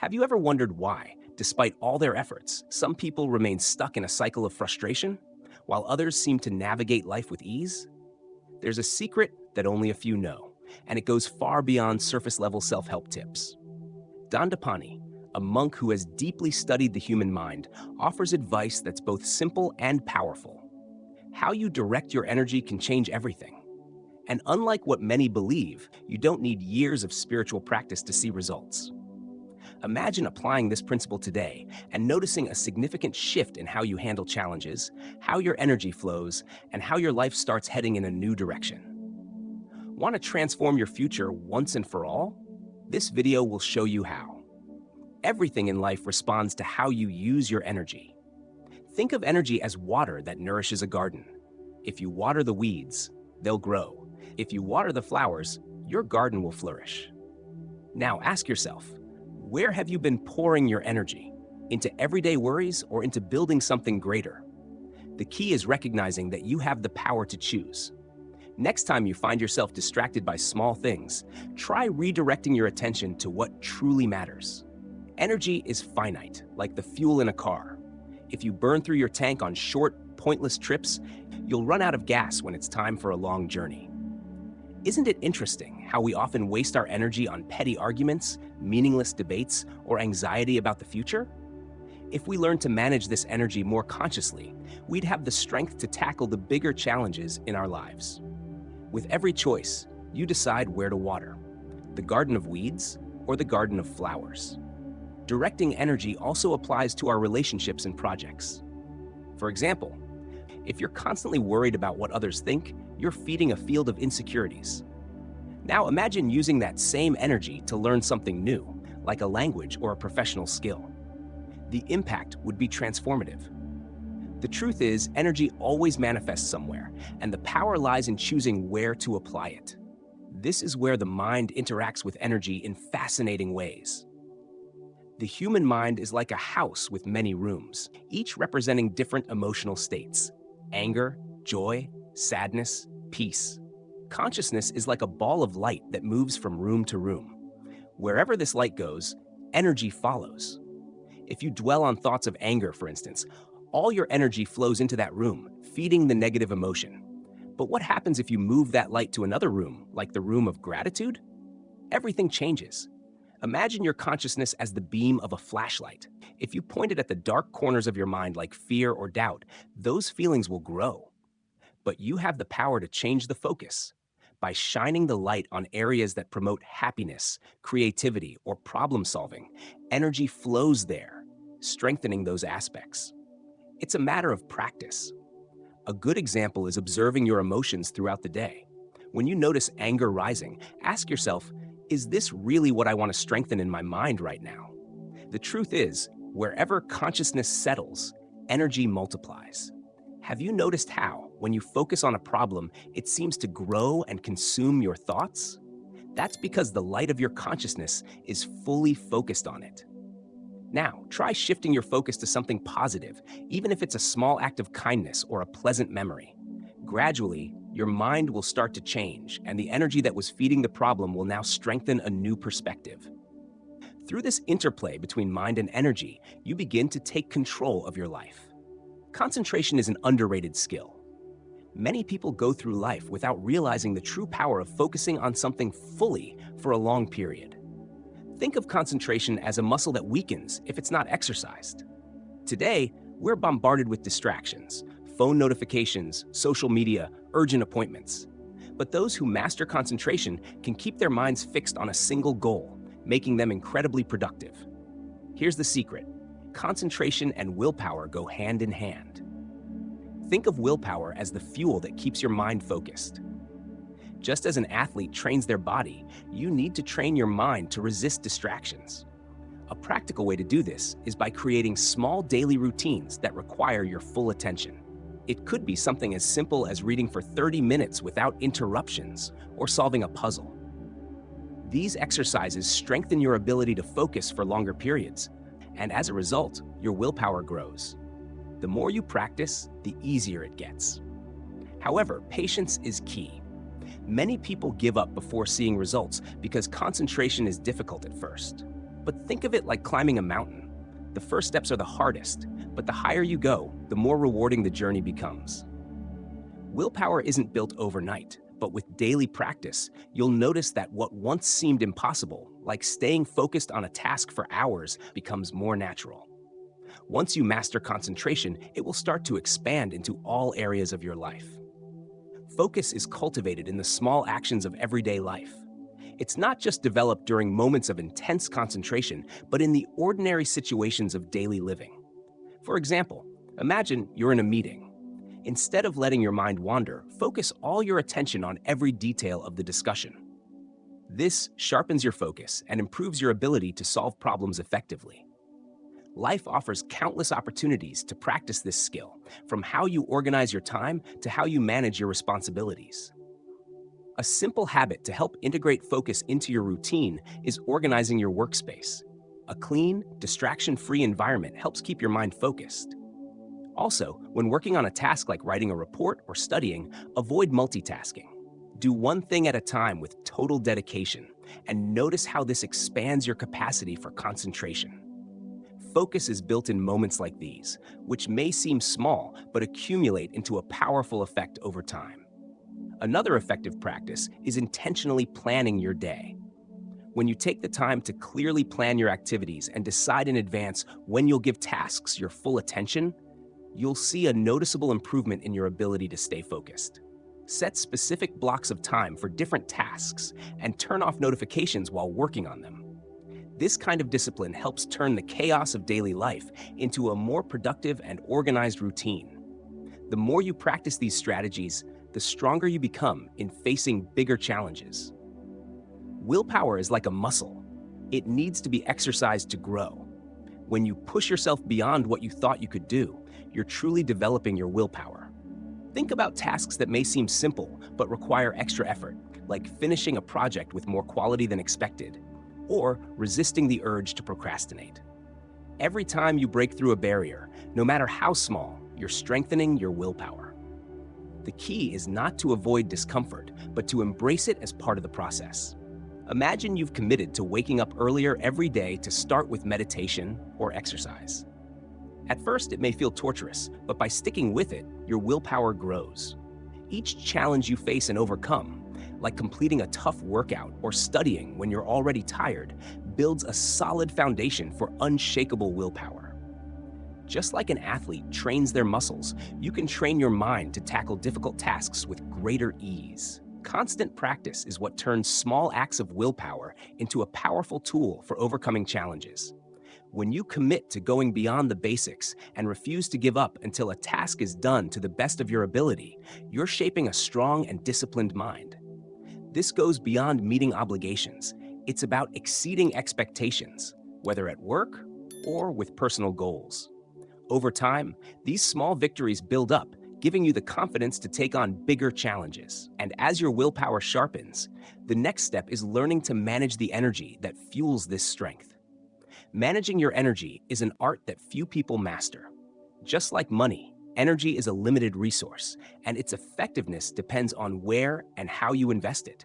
Have you ever wondered why, despite all their efforts, some people remain stuck in a cycle of frustration, while others seem to navigate life with ease? There's a secret that only a few know, and it goes far beyond surface level self help tips. Dandapani, a monk who has deeply studied the human mind, offers advice that's both simple and powerful. How you direct your energy can change everything. And unlike what many believe, you don't need years of spiritual practice to see results. Imagine applying this principle today and noticing a significant shift in how you handle challenges, how your energy flows, and how your life starts heading in a new direction. Want to transform your future once and for all? This video will show you how. Everything in life responds to how you use your energy. Think of energy as water that nourishes a garden. If you water the weeds, they'll grow. If you water the flowers, your garden will flourish. Now ask yourself, where have you been pouring your energy? Into everyday worries or into building something greater? The key is recognizing that you have the power to choose. Next time you find yourself distracted by small things, try redirecting your attention to what truly matters. Energy is finite, like the fuel in a car. If you burn through your tank on short, pointless trips, you'll run out of gas when it's time for a long journey. Isn't it interesting how we often waste our energy on petty arguments, meaningless debates, or anxiety about the future? If we learned to manage this energy more consciously, we'd have the strength to tackle the bigger challenges in our lives. With every choice, you decide where to water, the garden of weeds or the garden of flowers. Directing energy also applies to our relationships and projects. For example, if you're constantly worried about what others think, you're feeding a field of insecurities. Now imagine using that same energy to learn something new, like a language or a professional skill. The impact would be transformative. The truth is, energy always manifests somewhere, and the power lies in choosing where to apply it. This is where the mind interacts with energy in fascinating ways. The human mind is like a house with many rooms, each representing different emotional states: anger, joy, sadness, peace. Consciousness is like a ball of light that moves from room to room. Wherever this light goes, energy follows. If you dwell on thoughts of anger, for instance, all your energy flows into that room, feeding the negative emotion. But what happens if you move that light to another room, like the room of gratitude? Everything changes. Imagine your consciousness as the beam of a flashlight. If you point it at the dark corners of your mind like fear or doubt, those feelings will grow. But you have the power to change the focus. By shining the light on areas that promote happiness, creativity, or problem solving, energy flows there, strengthening those aspects. It's a matter of practice. A good example is observing your emotions throughout the day. When you notice anger rising, ask yourself, is this really what I want to strengthen in my mind right now? The truth is, wherever consciousness settles, energy multiplies. Have you noticed how, when you focus on a problem, it seems to grow and consume your thoughts? That's because the light of your consciousness is fully focused on it. Now, try shifting your focus to something positive, even if it's a small act of kindness or a pleasant memory. Gradually, your mind will start to change, and the energy that was feeding the problem will now strengthen a new perspective. Through this interplay between mind and energy, you begin to take control of your life. Concentration is an underrated skill. Many people go through life without realizing the true power of focusing on something fully for a long period. Think of concentration as a muscle that weakens if it's not exercised. Today, we're bombarded with distractions, phone notifications, social media, urgent appointments. But those who master concentration can keep their minds fixed on a single goal, making them incredibly productive. Here's the secret. Concentration and willpower go hand in hand. Think of willpower as the fuel that keeps your mind focused. Just as an athlete trains their body, you need to train your mind to resist distractions. A practical way to do this is by creating small daily routines that require your full attention. It could be something as simple as reading for 30 minutes without interruptions or solving a puzzle. These exercises strengthen your ability to focus for longer periods, and as a result, your willpower grows. The more you practice, the easier it gets. However, patience is key. Many people give up before seeing results because concentration is difficult at first. But think of it like climbing a mountain. The first steps are the hardest, but the higher you go, the more rewarding the journey becomes. Willpower isn't built overnight, but with daily practice, you'll notice that what once seemed impossible, like staying focused on a task for hours, becomes more natural. Once you master concentration, it will start to expand into all areas of your life. Focus is cultivated in the small actions of everyday life. It's not just developed during moments of intense concentration, but in the ordinary situations of daily living. For example, imagine you're in a meeting. Instead of letting your mind wander, focus all your attention on every detail of the discussion. This sharpens your focus and improves your ability to solve problems effectively. Life offers countless opportunities to practice this skill, from how you organize your time to how you manage your responsibilities. A simple habit to help integrate focus into your routine is organizing your workspace. A clean, distraction-free environment helps keep your mind focused. Also, when working on a task like writing a report or studying, avoid multitasking. Do one thing at a time with total dedication, and notice how this expands your capacity for concentration. Focus is built in moments like these, which may seem small but accumulate into a powerful effect over time. Another effective practice is intentionally planning your day. When you take the time to clearly plan your activities and decide in advance when you'll give tasks your full attention, you'll see a noticeable improvement in your ability to stay focused. Set specific blocks of time for different tasks and turn off notifications while working on them. This kind of discipline helps turn the chaos of daily life into a more productive and organized routine. The more you practice these strategies, the stronger you become in facing bigger challenges. Willpower is like a muscle. It needs to be exercised to grow. When you push yourself beyond what you thought you could do, you're truly developing your willpower. Think about tasks that may seem simple but require extra effort, like finishing a project with more quality than expected, or resisting the urge to procrastinate. Every time you break through a barrier, no matter how small, you're strengthening your willpower. The key is not to avoid discomfort, but to embrace it as part of the process. Imagine you've committed to waking up earlier every day to start with meditation or exercise. At first, it may feel torturous, but by sticking with it, your willpower grows. Each challenge you face and overcome, like completing a tough workout or studying when you're already tired, builds a solid foundation for unshakable willpower. Just like an athlete trains their muscles, you can train your mind to tackle difficult tasks with greater ease. Constant practice is what turns small acts of willpower into a powerful tool for overcoming challenges. When you commit to going beyond the basics and refuse to give up until a task is done to the best of your ability, you're shaping a strong and disciplined mind. This goes beyond meeting obligations. It's about exceeding expectations, whether at work or with personal goals. Over time, these small victories build up, giving you the confidence to take on bigger challenges. And as your willpower sharpens, the next step is learning to manage the energy that fuels this strength. Managing your energy is an art that few people master. Just like money, energy is a limited resource, and its effectiveness depends on where and how you invest it.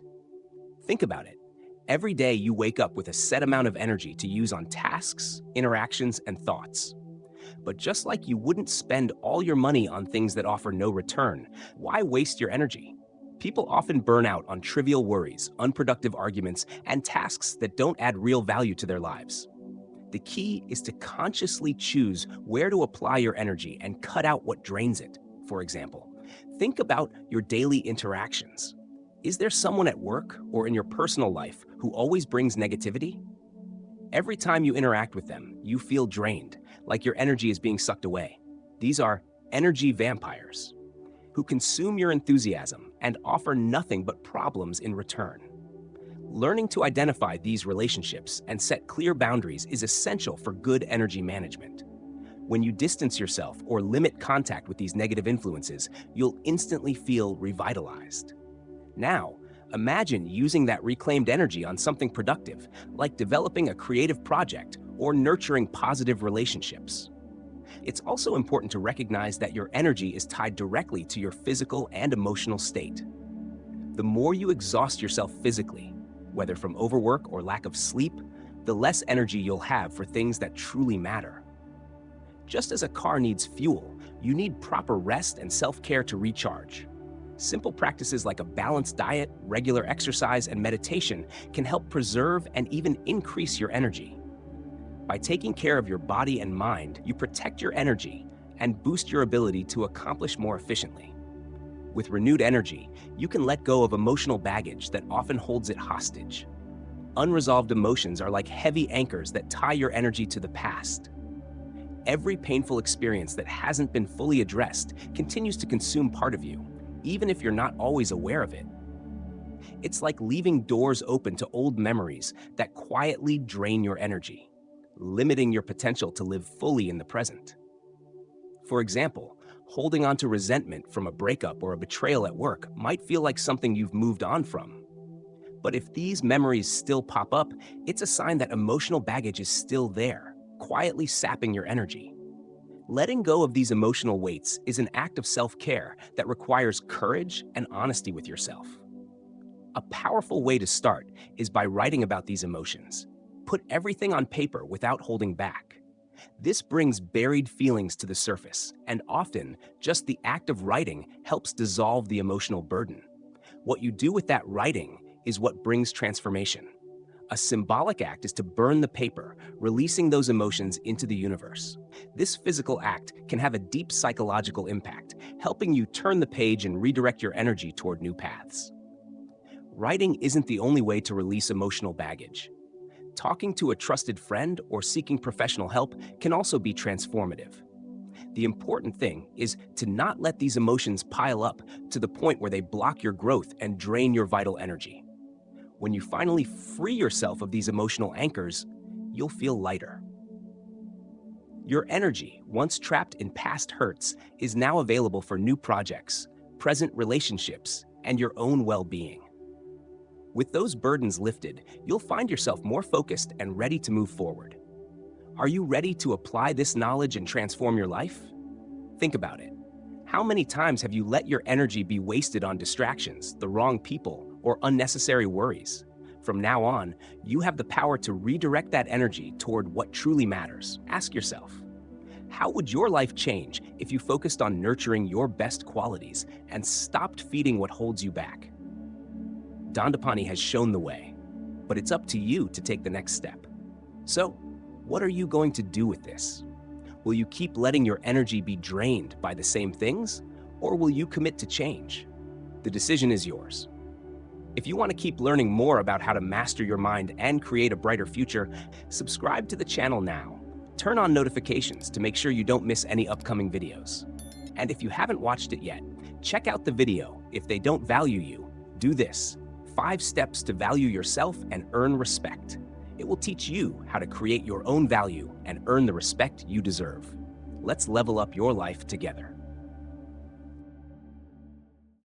Think about it. Every day you wake up with a set amount of energy to use on tasks, interactions, and thoughts. But just like you wouldn't spend all your money on things that offer no return, why waste your energy? People often burn out on trivial worries, unproductive arguments, and tasks that don't add real value to their lives. The key is to consciously choose where to apply your energy and cut out what drains it. For example, think about your daily interactions. Is there someone at work or in your personal life who always brings negativity? Every time you interact with them, you feel drained, like your energy is being sucked away. These are energy vampires who consume your enthusiasm and offer nothing but problems in return. Learning to identify these relationships and set clear boundaries is essential for good energy management. When you distance yourself or limit contact with these negative influences, you'll instantly feel revitalized. Now, imagine using that reclaimed energy on something productive, like developing a creative project or nurturing positive relationships. It's also important to recognize that your energy is tied directly to your physical and emotional state. The more you exhaust yourself physically, whether from overwork or lack of sleep, the less energy you'll have for things that truly matter. Just as a car needs fuel, you need proper rest and self-care to recharge. Simple practices like a balanced diet, regular exercise, and meditation can help preserve and even increase your energy. By taking care of your body and mind, you protect your energy and boost your ability to accomplish more efficiently. With renewed energy, you can let go of emotional baggage that often holds it hostage. Unresolved emotions are like heavy anchors that tie your energy to the past. Every painful experience that hasn't been fully addressed continues to consume part of you, even if you're not always aware of it. It's like leaving doors open to old memories that quietly drain your energy, limiting your potential to live fully in the present. For example, holding on to resentment from a breakup or a betrayal at work might feel like something you've moved on from. But if these memories still pop up, it's a sign that emotional baggage is still there, quietly sapping your energy. Letting go of these emotional weights is an act of self-care that requires courage and honesty with yourself. A powerful way to start is by writing about these emotions. Put everything on paper without holding back. This brings buried feelings to the surface, and often, just the act of writing helps dissolve the emotional burden. What you do with that writing is what brings transformation. A symbolic act is to burn the paper, releasing those emotions into the universe. This physical act can have a deep psychological impact, helping you turn the page and redirect your energy toward new paths. Writing isn't the only way to release emotional baggage. Talking to a trusted friend or seeking professional help can also be transformative. The important thing is to not let these emotions pile up to the point where they block your growth and drain your vital energy. When you finally free yourself of these emotional anchors, you'll feel lighter. Your energy, once trapped in past hurts, is now available for new projects, present relationships, and your own well-being. With those burdens lifted, you'll find yourself more focused and ready to move forward. Are you ready to apply this knowledge and transform your life? Think about it. How many times have you let your energy be wasted on distractions, the wrong people, or unnecessary worries? From now on, you have the power to redirect that energy toward what truly matters. Ask yourself, how would your life change if you focused on nurturing your best qualities and stopped feeding what holds you back? Dandapani has shown the way, but it's up to you to take the next step. So, what are you going to do with this? Will you keep letting your energy be drained by the same things, or will you commit to change? The decision is yours. If you want to keep learning more about how to master your mind and create a brighter future, subscribe to the channel now. Turn on notifications to make sure you don't miss any upcoming videos. And if you haven't watched it yet, check out the video. If they don't value you, do this: 5 steps to value yourself and earn respect. It will teach you how to create your own value and earn the respect you deserve. Let's level up your life together.